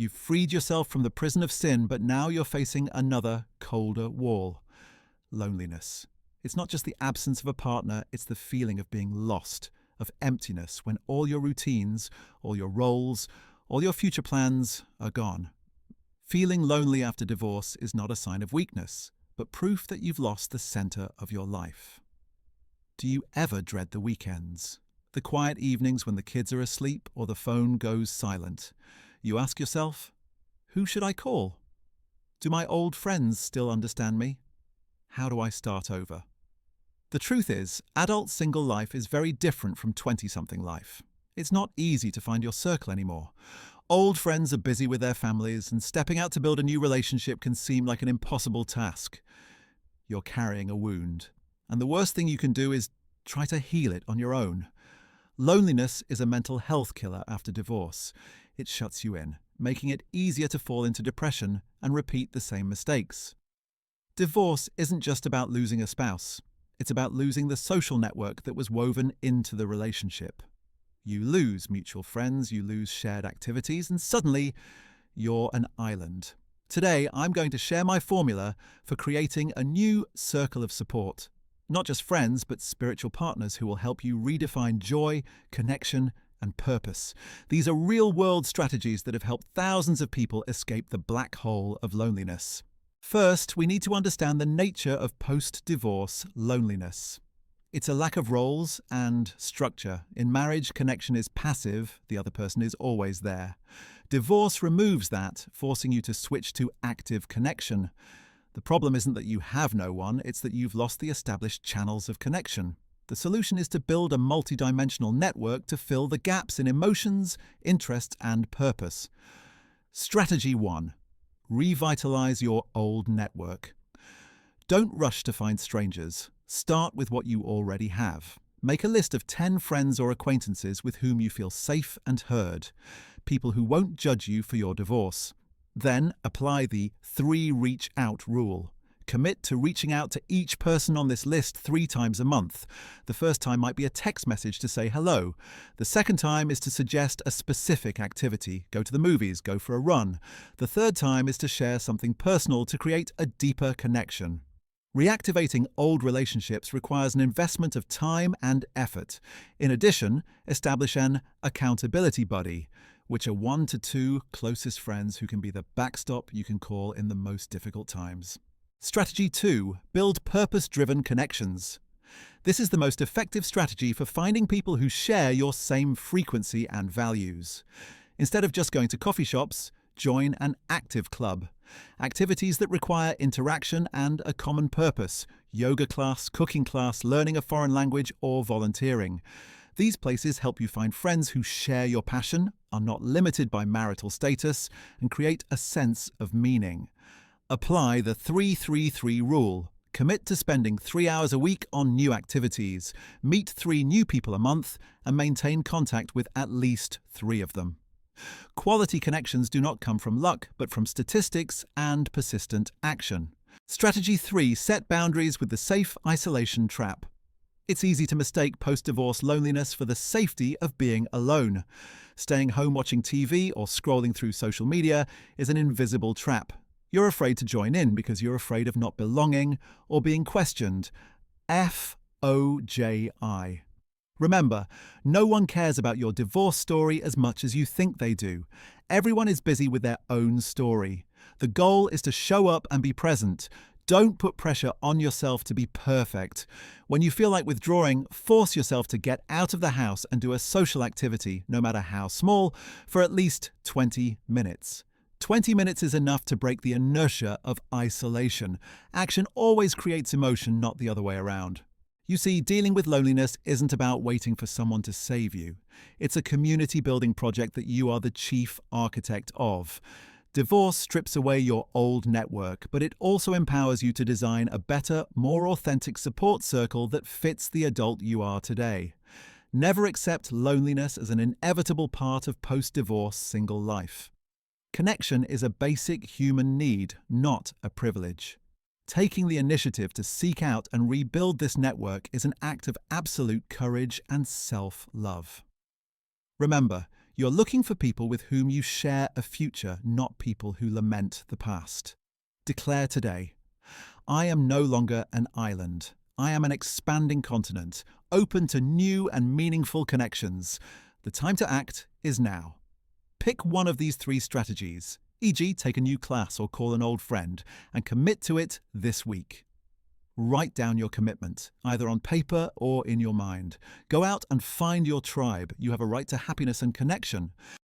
You've freed yourself from the prison of sin, but now you're facing another, colder wall: loneliness. It's not just the absence of a partner, it's the feeling of being lost, of emptiness when all your routines, all your roles, all your future plans are gone. Feeling lonely after divorce is not a sign of weakness, but proof that you've lost the center of your life. Do you ever dread the weekends? The quiet evenings when the kids are asleep or the phone goes silent? You ask yourself, who should I call? Do my old friends still understand me? How do I start over? The truth is, adult single life is very different from 20-something life. It's not easy to find your circle anymore. Old friends are busy with their families, and stepping out to build a new relationship can seem like an impossible task. You're carrying a wound, and the worst thing you can do is try to heal it on your own. Loneliness is a mental health killer after divorce. It shuts you in, making it easier to fall into depression and repeat the same mistakes. Divorce isn't just about losing a spouse. It's about losing the social network that was woven into the relationship. You lose mutual friends, you lose shared activities, and suddenly you're an island. Today, I'm going to share my formula for creating a new circle of support. Not just friends, but spiritual partners who will help you redefine joy, connection, and purpose. These are real-world strategies that have helped thousands of people escape the black hole of loneliness. First, we need to understand the nature of post-divorce loneliness. It's a lack of roles and structure. In marriage, connection is passive, the other person is always there. Divorce removes that, forcing you to switch to active connection. The problem isn't that you have no one, it's that you've lost the established channels of connection. The solution is to build a multidimensional network to fill the gaps in emotions, interests, and purpose. Strategy 1. Revitalize your old network. Don't rush to find strangers. Start with what you already have. Make a list of 10 friends or acquaintances with whom you feel safe and heard, people who won't judge you for your divorce. Then apply the 3 reach out rule. Commit to reaching out to each person on this list 3 times a month. The first time might be a text message to say hello. The second time is to suggest a specific activity. Go to the movies, go for a run. The third time is to share something personal to create a deeper connection. Reactivating old relationships requires an investment of time and effort. In addition, establish an accountability buddy, which are 1 to 2 closest friends who can be the backstop you can call in the most difficult times. Strategy 2. Build purpose-driven connections. This is the most effective strategy for finding people who share your same frequency and values. Instead of just going to coffee shops, join an active club. Activities that require interaction and a common purpose: yoga class, cooking class, learning a foreign language, or volunteering. These places help you find friends who share your passion, are not limited by marital status, and create a sense of meaning. Apply the 3-3-3 rule. Commit to spending 3 hours a week on new activities, meet 3 new people a month, and maintain contact with at least 3 of them. Quality connections do not come from luck, but from statistics and persistent action. Strategy 3. Set boundaries with the safe isolation trap. It's easy to mistake post-divorce loneliness for the safety of being alone. Staying home watching TV or scrolling through social media is an invisible trap. You're afraid to join in because you're afraid of not belonging or being questioned. FOJI. Remember, no one cares about your divorce story as much as you think they do. Everyone is busy with their own story. The goal is to show up and be present. Don't put pressure on yourself to be perfect. When you feel like withdrawing, force yourself to get out of the house and do a social activity, no matter how small, for at least 20 minutes. 20 minutes is enough to break the inertia of isolation. Action always creates emotion, not the other way around. You see, dealing with loneliness isn't about waiting for someone to save you. It's a community-building project that you are the chief architect of. Divorce strips away your old network, but it also empowers you to design a better, more authentic support circle that fits the adult you are today. Never accept loneliness as an inevitable part of post-divorce single life. Connection is a basic human need, not a privilege. Taking the initiative to seek out and rebuild this network is an act of absolute courage and self-love. Remember, You're looking for people with whom you share a future, not people who lament the past. Declare today, I am no longer an island. I am an expanding continent, open to new and meaningful connections. The time to act is now. Pick one of these three strategies, e.g., take a new class or call an old friend, and commit to it this week. Write down your commitment, either on paper or in your mind. Go out and find your tribe. You have a right to happiness and connection.